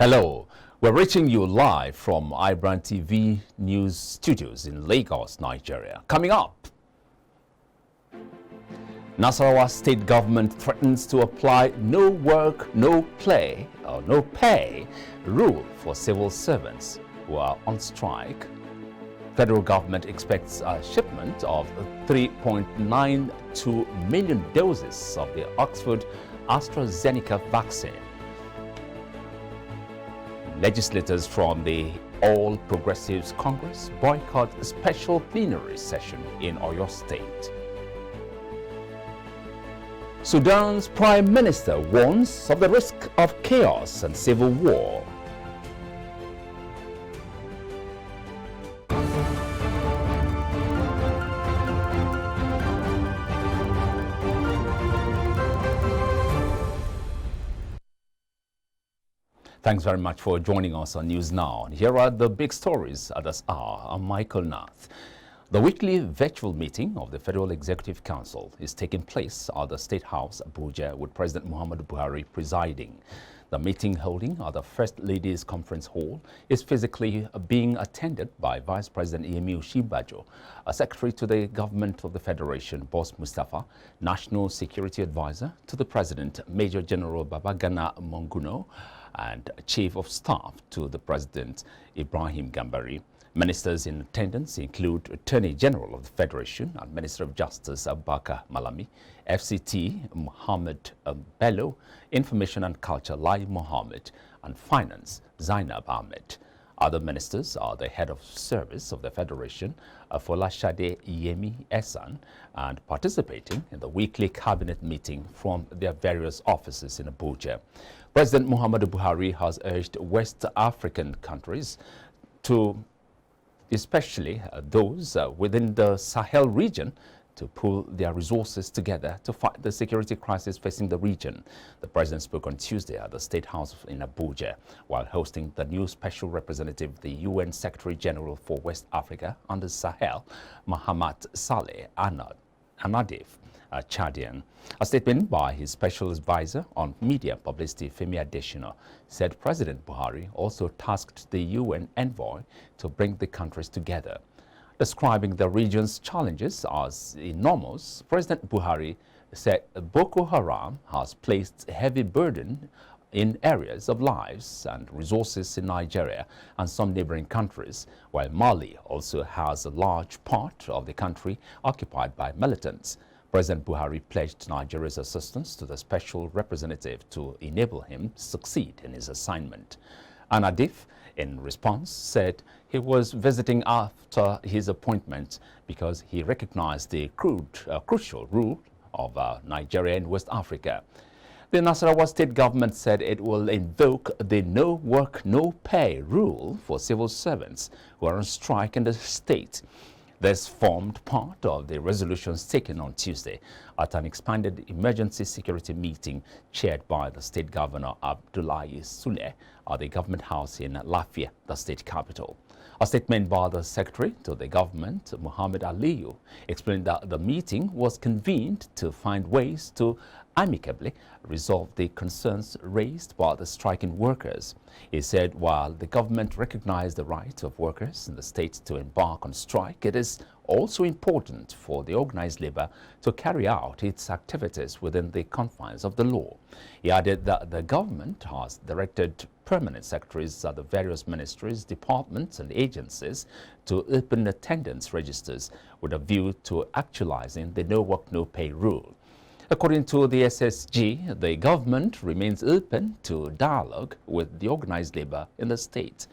Hello, we're reaching you live from iBrandTV News Studios in Lagos, Nigeria. Coming up, NASARAWA state government threatens to apply no work, no play or no pay rule for civil servants who are on strike. Federal government expects a shipment of 3.92 million doses of the Oxford AstraZeneca vaccine. Legislators from the All Progressives Congress boycott a special plenary session in Oyo State. Sudan's Prime Minister warns of the risk of chaos and civil war. Thanks very much for joining us on News Now. Here are the big stories at this hour. I'm Michael Nath. The weekly virtual meeting of the Federal Executive Council is taking place at the State House, Abuja, with President Muhammadu Buhari presiding. The meeting holding at the First Ladies Conference Hall is physically being attended by Vice President Yemi Osinbajo, Secretary to the Government of the Federation, Boss Mustafa, National Security Advisor to the President, Major General Babagana Monguno, and Chief of Staff to the President, Ibrahim Gambari. Ministers in attendance include Attorney General of the Federation and Minister of Justice Abubakar Malami, FCT Mohammed Bello, Information and Culture Lai Mohammed, and Finance Zainab Ahmed. Other ministers are the Head of Service of the Federation, Folashade Yemi Esan, and participating in the weekly cabinet meeting from their various offices in Abuja. President Muhammadu Buhari has urged West African countries to, especially those within the Sahel region, to pool their resources together to fight the security crisis facing the region. The president spoke on Tuesday at the State House in Abuja while hosting the new special representative, the UN Secretary General for West Africa and the Sahel, Mahamat Saleh Anadif, Chadian. A statement by his special advisor on media publicity, Femi Adesina, said President Buhari also tasked the UN envoy to bring the countries together. Describing the region's challenges as enormous, President Buhari said Boko Haram has placed a heavy burden in areas of lives and resources in Nigeria and some neighboring countries, while Mali also has a large part of the country occupied by militants. President Buhari pledged Nigeria's assistance to the special representative to enable him succeed in his assignment. Anadif, in response, said he was visiting after his appointment because he recognized the crucial role of Nigeria in West Africa. The Nasarawa state government said it will invoke the no work, no pay rule for civil servants who are on strike in the state. This formed part of the resolutions taken on Tuesday at an expanded emergency security meeting chaired by the state governor Abdullahi Sule at the government house in Lafia, the state capital. A statement by the secretary to the government, Muhammad Aliyu, explained that the meeting was convened to find ways to amicably resolve the concerns raised by the striking workers. He said while the government recognized the right of workers in the state to embark on strike, it is also important for the organized labor to carry out its activities within the confines of the law. He added that the government has directed permanent secretaries at the various ministries, departments and agencies to open attendance registers with a view to actualizing the no work, no pay rule. According to the SSG, the government remains open to dialogue with the organized labor in the state.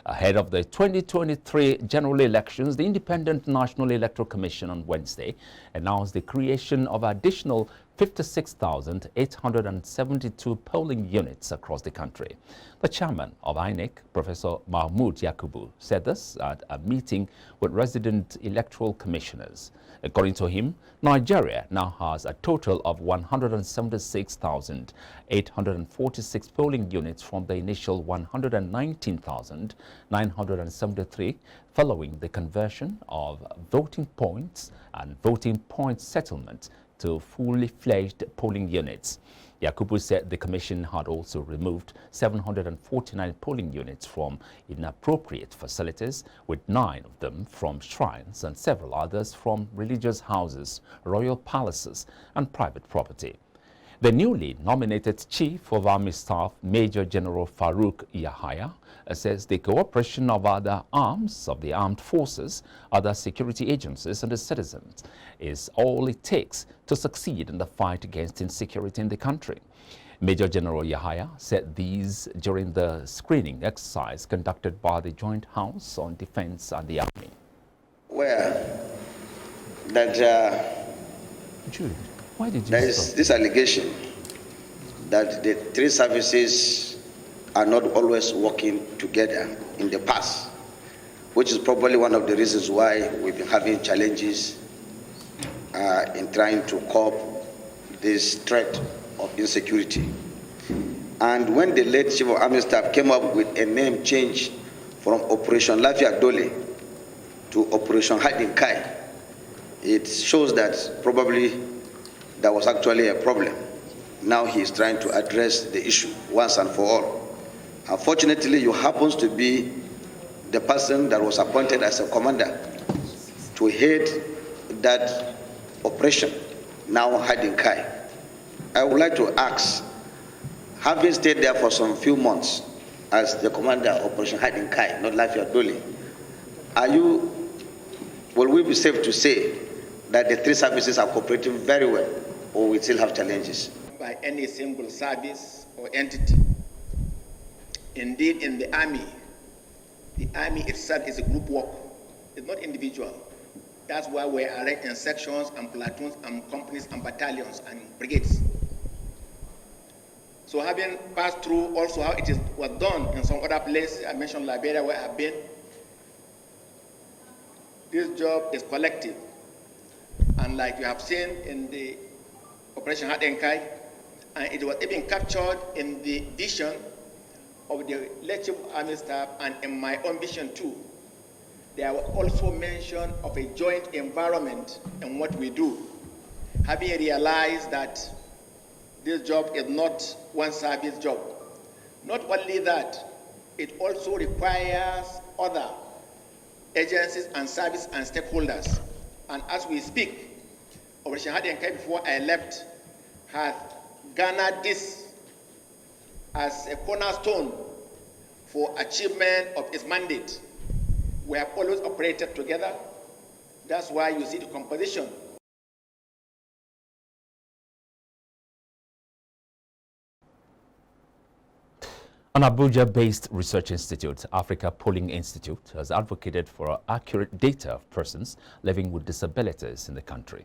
Ahead of the 2023 general elections, the Independent National Electoral Commission on Wednesday announced the creation of additional 56,872 polling units across the country. The chairman of INEC, Professor Mahmoud Yakubu, said this at a meeting with resident electoral commissioners. According to him, Nigeria now has a total of 176,846 polling units from the initial 119,973 following the conversion of voting points and voting point settlement to fully fledged polling units. Yakubu said the commission had also removed 749 polling units from inappropriate facilities, with 9 of them from shrines and several others from religious houses, royal palaces and private property. The newly nominated Chief of Army Staff, Major General FAROUK YAHAYA, says the cooperation of other arms of the armed forces, other security agencies and the citizens is all it takes to succeed in the fight against insecurity in the country. Major General YAHAYA said these during the screening exercise conducted by the Joint House on Defense and the Army. Where that Jude, why did you there is this allegation that the 3 services are not always working together in the past, which is probably one of the reasons why we've been having challenges in trying to cope this threat of insecurity. And when the late Chief of Army Staff came up with a name change from Operation Lafia Dole to Operation Hiding Kai, it shows that probably there was actually a problem. Now he is trying to address the issue once and for all. Unfortunately, you happens to be the person that was appointed as a commander to head that operation, now Hiding Kai. I would like to ask, having stayed there for some few months as the commander of Operation Hiding Kai, not Lafia Dole, will we be safe to say that the 3 services are cooperating very well, or we still have challenges? By any single service or entity. Indeed, in the army itself is a group work. It's not individual. That's why we are arranged in sections and platoons and companies and battalions and brigades. So having passed through also how it was done in some other places, I mentioned Liberia where I've been, this job is collective. And like you have seen in the Operation Hiding Kai, and it was even captured in the vision of the late Chief of Army Staff and in my own vision too. There was also mention of a joint environment in what we do. Having realized that this job is not one service job. Not only that, it also requires other agencies and service and stakeholders. And as we speak, Operation Hiding Kai before I left had garnered this as a cornerstone for achievement of its mandate. We have always operated together. That's why you see the composition. An Abuja-based research institute, Africa Polling Institute, has advocated for accurate data of persons living with disabilities in the country.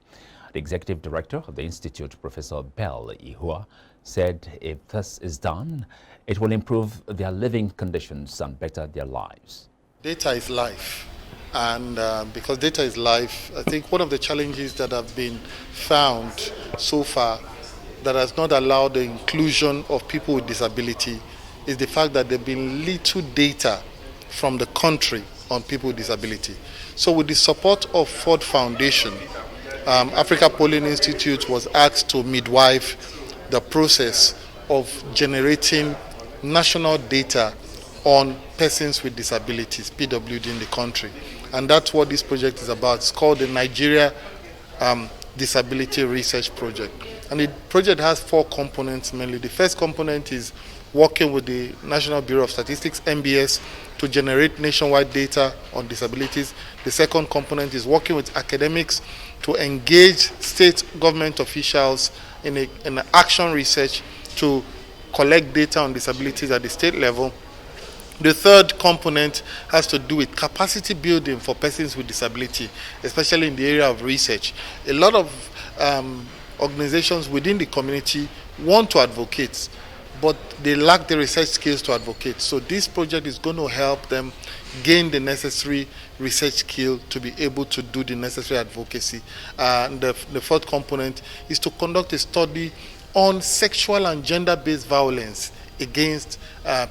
The executive director of the institute, Professor Bell Ihua, said if this is done, it will improve their living conditions and better their lives. Data is life, and because data is life, I think one of the challenges that have been found so far that has not allowed the inclusion of people with disability is the fact that there have been little data from the country on people with disability. So with the support of Ford Foundation, Africa Polling Institute was asked to midwife the process of generating national data on persons with disabilities, PWD, in the country. And that's what this project is about. It's called the Nigeria Disability Research Project. And the project has 4 components mainly. The first component is working with the National Bureau of Statistics, NBS, to generate nationwide data on disabilities. The second component is working with academics to engage state government officials in an action research to collect data on disabilities at the state level. The third component has to do with capacity building for persons with disability, especially in the area of research. A lot of organizations within the community want to advocate, but they lack the research skills to advocate. So this project is going to help them gain the necessary research skill to be able to do the necessary advocacy. And the fourth component is to conduct a study on sexual and gender-based violence against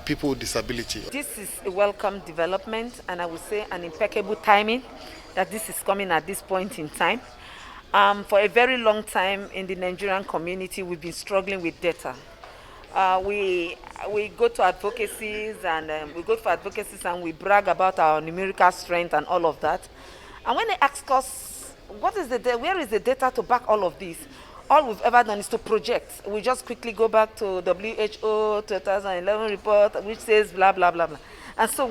people with disability. This is a welcome development, and I would say an impeccable timing that this is coming at this point in time. For a very long time in the Nigerian community, we've been struggling with data. We go to advocacies and we brag about our numerical strength and all of that. And when they ask us, where is the data to back all of this? All we've ever done is to project. We just quickly go back to WHO 2011 report, which says blah, blah, blah, blah. And so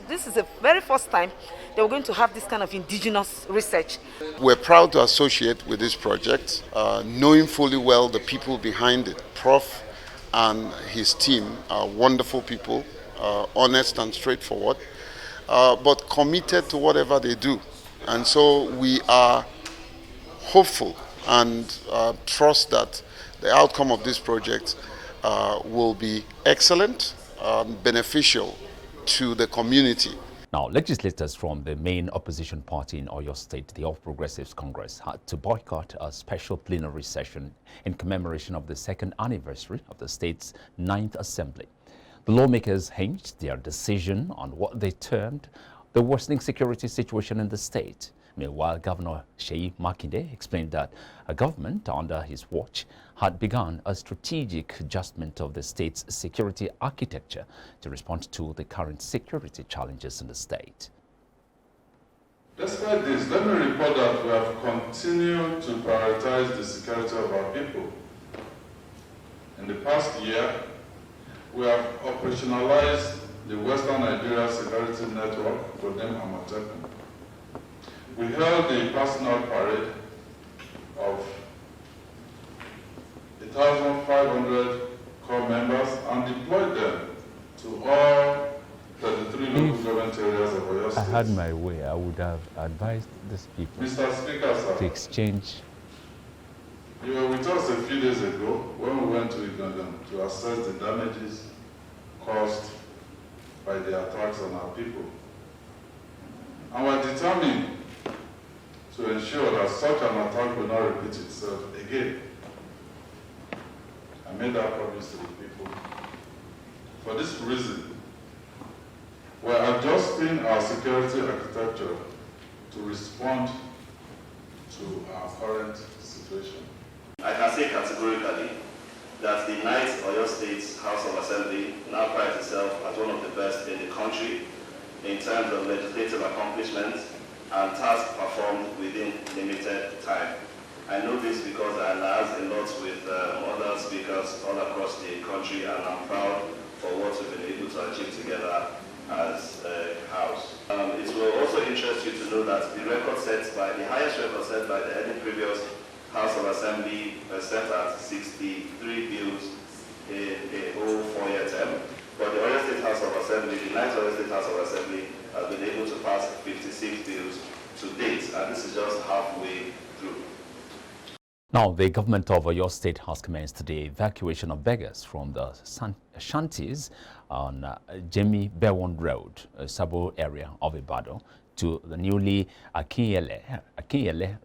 this is the very first time that we're going to have this kind of indigenous research. We're proud to associate with this project, knowing fully well the people behind it. Prof and his team are wonderful people, honest and straightforward, but committed to whatever they do. And so we are hopeful and trust that the outcome of this project will be excellent, beneficial to the community. Now, legislators from the main opposition party in Oyo State, the All Progressives Congress, had to boycott a special plenary session in commemoration of the second anniversary of the state's 9th Assembly. The lawmakers hinged their decision on what they termed the worsening security situation in the state. Meanwhile, Governor Makinde explained that a government under his watch had begun a strategic adjustment of the state's security architecture to respond to the current security challenges in the state. Despite this, let me report that we have continued to prioritize the security of our people. In the past year, we have operationalized the Western Nigeria Security Network, codenamed Amotekun. We held a personal parade of 1,500 corps members and deployed them to all 33 local government areas of Oyo State. I had my way, I would have advised these people Mr. Speaker, sir, to exchange. You were with us a few days ago when we went to Uganda to assess the damages caused by the attacks on our people. And we're determined to ensure that such an attack will not repeat itself again. I made that promise to the people. For this reason, we're adjusting our security architecture to respond to our current situation. I can say categorically that the 9th Oyo State House of Assembly now prides itself as one of the best in the country in terms of legislative accomplishments and tasks performed within limited time. I know this because I liaise a lot with other speakers all across the country, and I'm proud for what we've been able to achieve together as a house. It will also interest you to know that the highest record set by any previous House of Assembly set at 63 bills in a whole 4-year term. But the Oyo State House of Assembly, the 9th Oyo State House of Assembly, has been able to pass 56 bills to date, and this is just halfway through. Now, the government of Oyo State has commenced the evacuation of beggars from the shanties on Jemi Bewon Road, a Sabo area of Ibadan, to the newly AKINYELE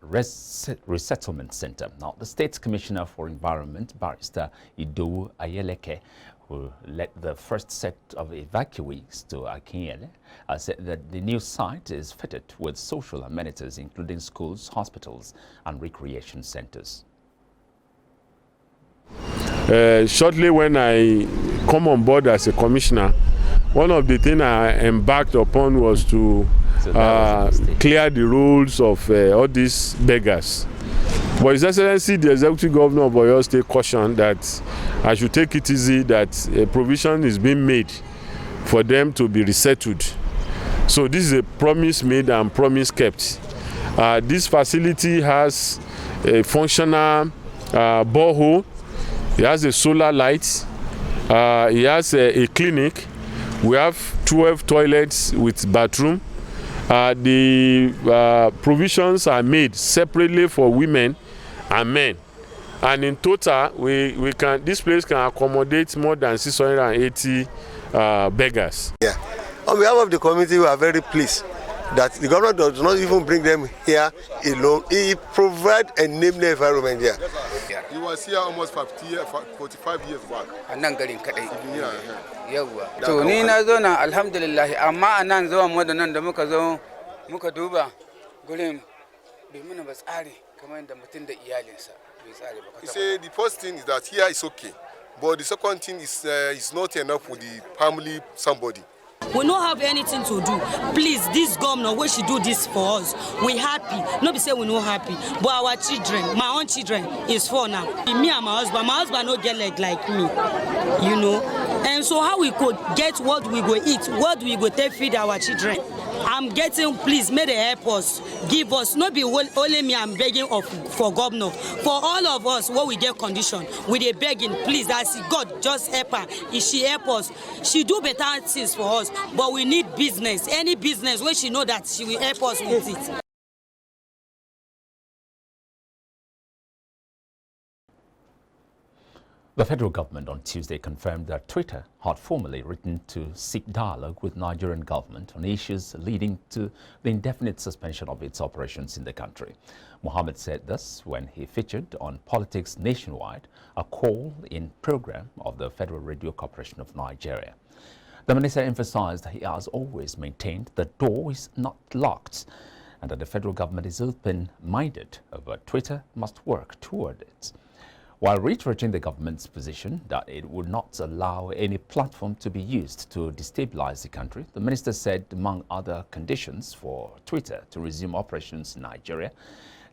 Resettlement Center. Now, the State's Commissioner for Environment, Barrister Idowu Ayeleke, who led the first set of evacuees to AKINYELE, said that the new site is fitted with social amenities, including schools, hospitals, and recreation centers. Shortly when I come on board as a commissioner, one of the things I embarked upon was to clear the roads of all these beggars. But His Excellency, the Executive Governor of Oyo State, cautioned that I should take it easy, that a provision is being made for them to be resettled. So this is a promise made and promise kept. This facility has a functional borehole. It has a solar light. It has a clinic. We have 12 toilets with bathroom. The provisions are made separately for women and men, and in total this place can accommodate more than 680 beggars. Yeah. On behalf of the community, we are very pleased that the government does not even bring them here alone. He provides a named environment here. He was here almost 45 years back. To ni na zo na alhamdulillah, amma anan zuwan mu da nan da muka zo muka duba gurin bai mana ba tsari kamar da mutum da iyalinsa bai tsare ba. He said the first thing is that here is okay, but the second thing is not enough for the family somebody. We don't have anything to do. Please, this governor, we should do this for us. We happy. Nobody say we not happy. But our children, my own children, is for now. Me and my husband don't get like me, you know. And so how we could get what we go eat, what we go take feed our children. I'm getting, please, may they help us, give us, not be only me, I'm begging for governor, for all of us, what we get condition, we they begging, please, that's God, just help her, if she help us, she do better things for us, but we need business, any business where she know that she will help us with it. The federal government on Tuesday confirmed that Twitter had formally written to seek dialogue with Nigerian government on issues leading to the indefinite suspension of its operations in the country. Mohammed said this when he featured on Politics Nationwide, a call-in program of the Federal Radio Corporation of Nigeria. The minister emphasized he has always maintained the door is not locked and that the federal government is open-minded, but Twitter must work toward it. While reiterating the government's position that it would not allow any platform to be used to destabilize the country, the minister said, among other conditions for Twitter to resume operations in Nigeria,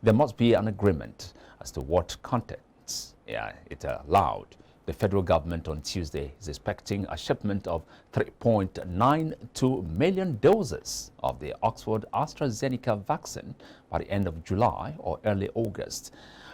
there must be an agreement as to what contents it allowed. The federal government on Tuesday is expecting a shipment of 3.92 million doses of the Oxford AstraZeneca vaccine by the end of July or early August.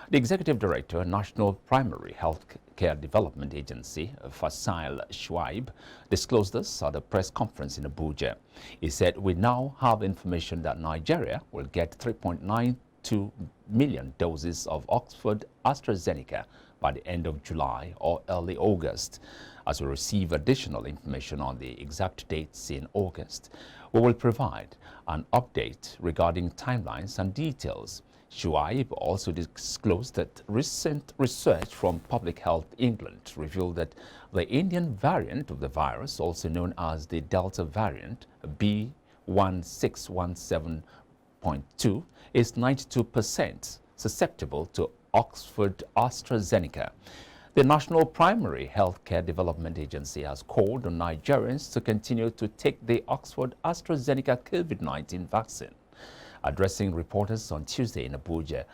The Executive Director, National Primary Health Care Development Agency, Faisal Shuaib, disclosed this at a press conference in Abuja. He said, we now have information that Nigeria will get 3.92 million doses of Oxford AstraZeneca by the end of July or early August. As we receive additional information on the exact dates in August, we will provide an update regarding timelines and details. Shuaib also disclosed that recent research from Public Health England revealed that the Indian variant of the virus, also known as the Delta variant, B1617.2, is 92% susceptible to Oxford AstraZeneca. The National Primary Health Care Development Agency has called on Nigerians to continue to take the Oxford AstraZeneca COVID-19 vaccine. Addressing reporters on Tuesday in Abuja,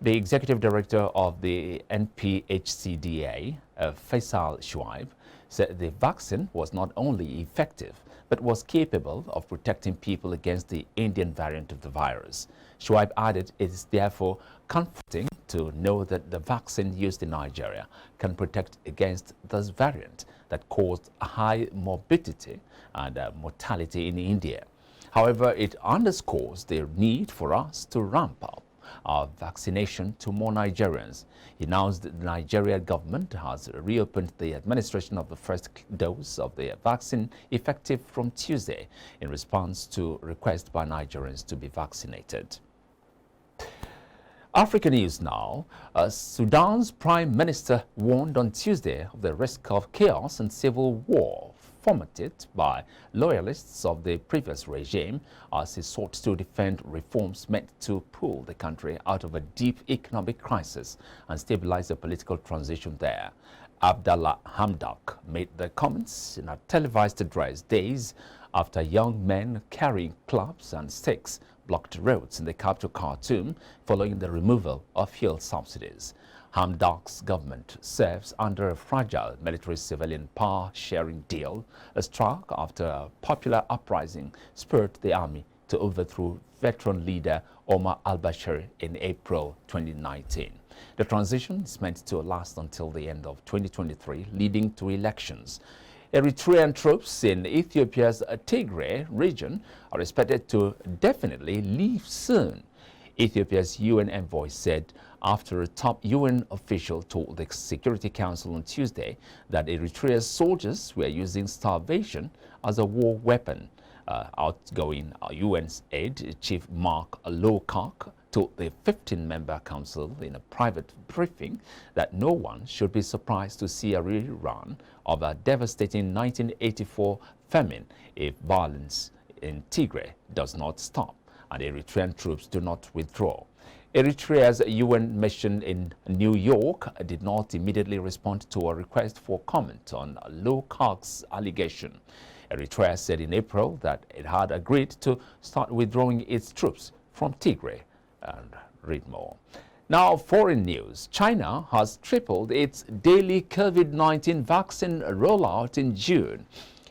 the Executive Director of the NPHCDA, Faisal Shuaib, said the vaccine was not only effective, but was capable of protecting people against the Indian variant of the virus. Shuaib added it is therefore comforting to know that the vaccine used in Nigeria can protect against this variant that caused a high morbidity and mortality in India. However, it underscores the need for us to ramp up our vaccination to more Nigerians. He announced that the Nigerian government has reopened the administration of the first dose of the vaccine effective from Tuesday in response to requests by Nigerians to be vaccinated. Africa news now. Sudan's Prime Minister warned on Tuesday of the risk of chaos and civil war fomented by loyalists of the previous regime as he sought to defend reforms meant to pull the country out of a deep economic crisis and stabilize the political transition there. Abdallah Hamdok made the comments in a televised address days after young men carrying clubs and sticks blocked roads in the capital Khartoum following the removal of fuel subsidies. Hamdok's government serves under a fragile military-civilian power-sharing deal struck after a popular uprising spurred the army to overthrow veteran leader Omar al-Bashir in April 2019. The transition is meant to last until the end of 2023, leading to elections. Eritrean troops in Ethiopia's Tigray region are expected to definitely leave soon. Ethiopia's UN envoy said after a top UN official told the Security Council on Tuesday that Eritrea's soldiers were using starvation as a war weapon. Outgoing UN's aide, Chief Mark Lowcock, told the 15-member council in a private briefing that no one should be surprised to see a rerun of a devastating 1984 famine if violence in Tigray does not stop. and Eritrean troops do not withdraw. Eritrea's UN mission in New York did not immediately respond to a request for comment on Lowcock's allegation. Eritrea said in April that it had agreed to start withdrawing its troops from Tigray. And read more. Now, foreign news. China has tripled its daily COVID-19 vaccine rollout in June,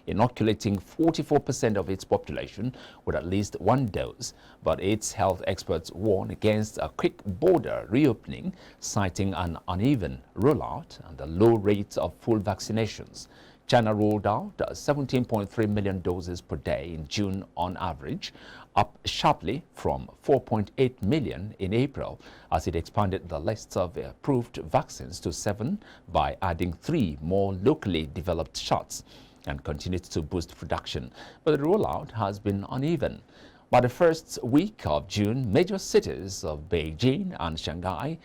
inoculating 44% of its population with at least one dose. But its health experts warn against a quick border reopening, citing an uneven rollout and the low rate of full vaccinations. China rolled out 17.3 million doses per day in June on average, up sharply from 4.8 million in April, as it expanded the list of approved vaccines to 7 by adding 3 more locally developed shots, and continued to boost production. But the rollout has been uneven. By the first week of June, major cities of Beijing and Shanghai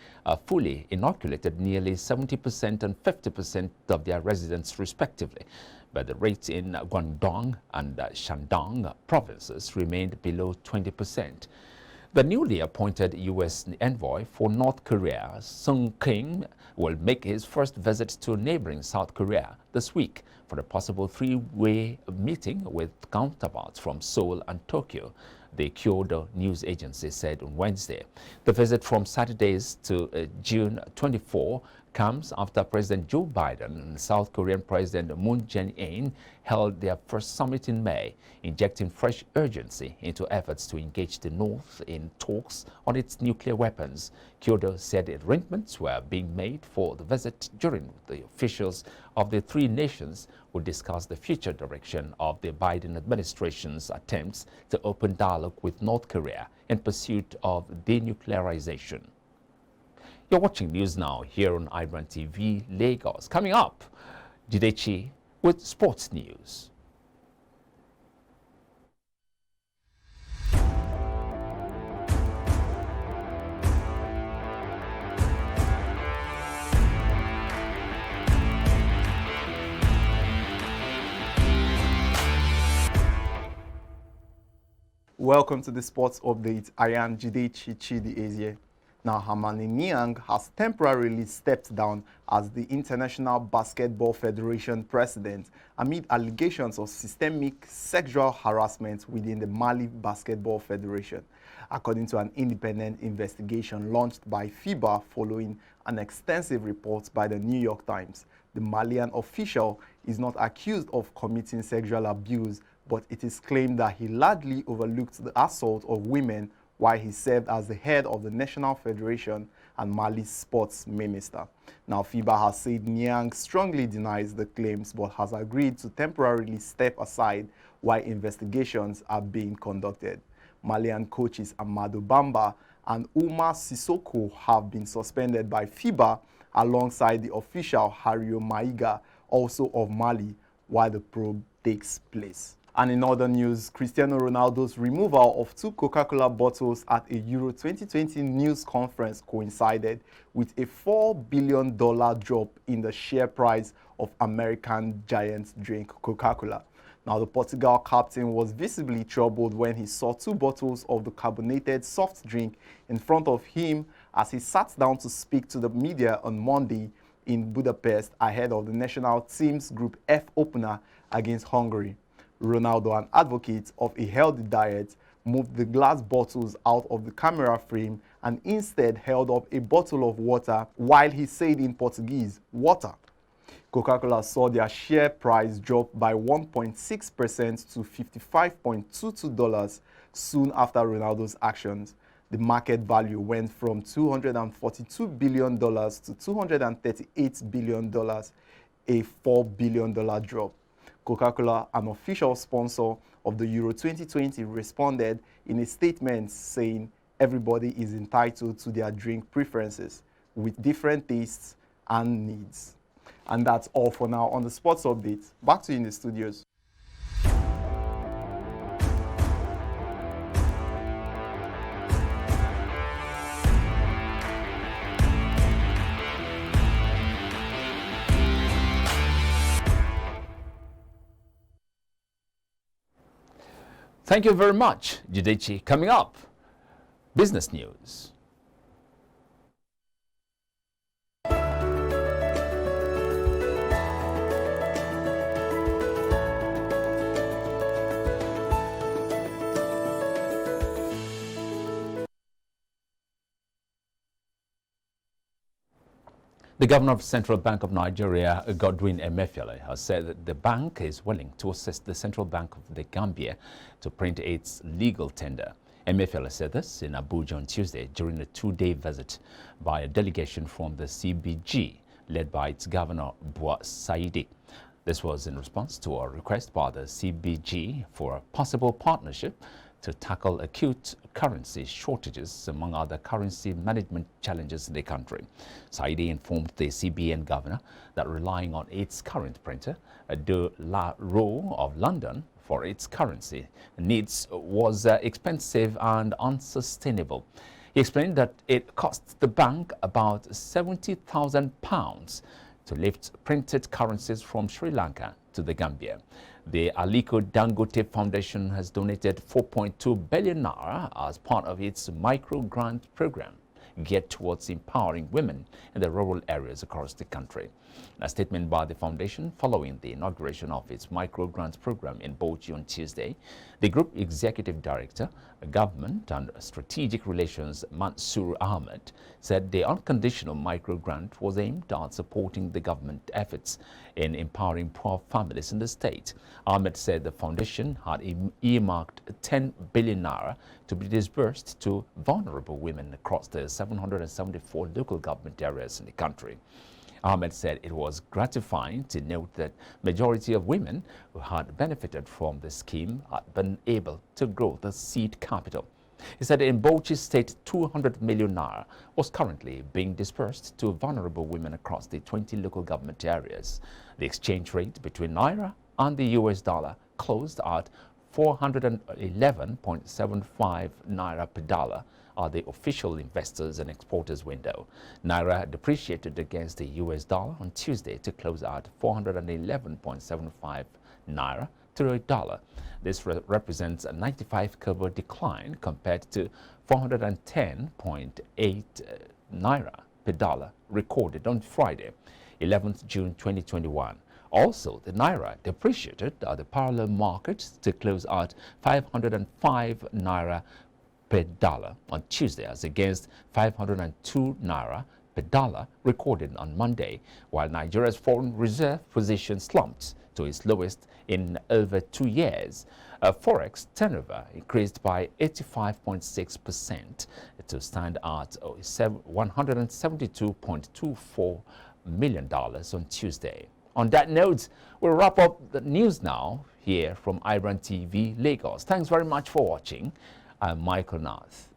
fully inoculated nearly 70% and 50% of their residents respectively. But the rate in Guangdong and Shandong provinces remained below 20%. The newly appointed U.S. envoy for North Korea, Sung Kim, will make his first visit to neighboring South Korea this week for a possible 3-way meeting with counterparts from Seoul and Tokyo, the Kyodo news agency said on Wednesday. The visit from Saturdays to June 24 comes after President Joe Biden and South Korean President Moon Jae-in held their first summit in May, injecting fresh urgency into efforts to engage the North in talks on its nuclear weapons. Kyodo said arrangements were being made for the visit during the officials of the 3 nations would discuss the future direction of the Biden administration's attempts to open dialogue with North Korea in pursuit of denuclearization. You're watching News Now here on iBrandTV Lagos. Coming up, Jidechi with sports news. Welcome to the sports update. I am Jidechi Chidi. Now, Hamani Niang has temporarily stepped down as the International Basketball Federation president amid allegations of systemic sexual harassment within the Mali Basketball Federation, according to an independent investigation launched by FIBA following an extensive report by the New York Times. The Malian official is not accused of committing sexual abuse, but it is claimed that he largely overlooked the assault of women while he served as the head of the National Federation and Mali's sports minister. Now, FIBA has said Niang strongly denies the claims but has agreed to temporarily step aside while investigations are being conducted. Malian coaches Amadou Bamba and Oumar Sissoko have been suspended by FIBA alongside the official Hario Maiga, also of Mali, while the probe takes place. And in other news, Cristiano Ronaldo's removal of 2 Coca-Cola bottles at a Euro 2020 news conference coincided with a $4 billion drop in the share price of American giant drink Coca-Cola. Now, the Portugal captain was visibly troubled when he saw 2 bottles of the carbonated soft drink in front of him as he sat down to speak to the media on Monday in Budapest ahead of the national team's Group F opener against Hungary. Ronaldo, an advocate of a healthy diet, moved the glass bottles out of the camera frame and instead held up a bottle of water while he said in Portuguese, "Water." Coca-Cola saw their share price drop by 1.6% to $55.22 soon after Ronaldo's actions. The market value went from $242 billion to $238 billion, a $4 billion drop. Coca-Cola, an official sponsor of the Euro 2020, responded in a statement saying everybody is entitled to their drink preferences with different tastes and needs. And that's all for now on the sports update. Back to you in the studios. Thank you very much, Judechi. Coming up, business news. The governor of Central Bank of Nigeria, Godwin Emefiele, has said that the bank is willing to assist the Central Bank of the Gambia to print its legal tender. Emefiele said this in Abuja on Tuesday during a two-day visit by a delegation from the CBG, led by its governor, Buhari. This was in response to a request by the CBG for a possible partnership to tackle acute currency shortages, among other currency management challenges in the country. Saidi informed the CBN governor that relying on its current printer, De La Rue of London, for its currency needs was expensive and unsustainable. He explained that it cost the bank about £70,000 to lift printed currencies from Sri Lanka to the Gambia. The Aliko Dangote Foundation has donated 4.2 billion naira as part of its micro-grant program geared towards empowering women in the rural areas across the country. In a statement by the foundation following the inauguration of its micro-grants program in Bauchi on Tuesday, the Group Executive Director, Government and Strategic Relations, Mansour Ahmed, said the unconditional micro-grant was aimed at supporting the government efforts in empowering poor families in the state. Ahmed said the foundation had earmarked 10 billion naira to be disbursed to vulnerable women across the 774 local government areas in the country. Ahmed said it was gratifying to note that majority of women who had benefited from the scheme had been able to grow the seed capital. He said in Bauchi State, 200 million naira was currently being dispersed to vulnerable women across the 20 local government areas. The exchange rate between naira and the US dollar closed at 411.75 naira per dollar at the official investors and exporters window. Naira depreciated against the US dollar on Tuesday to close at 411.75 naira to a dollar. This represents a 95 kobo decline compared to 410.8 naira per dollar recorded on Friday, 11th June 2021. Also, the naira depreciated at the parallel market to close at 505 naira per dollar on Tuesday, as against 502 naira per dollar recorded on Monday, while Nigeria's foreign reserve position slumped to its lowest in over 2 years. Forex turnover increased by 85.6% to stand at $172.24 million on Tuesday. On that note, we'll wrap up the news now here from iBrandTV Lagos. Thanks very much for watching. I'm Michael Nath.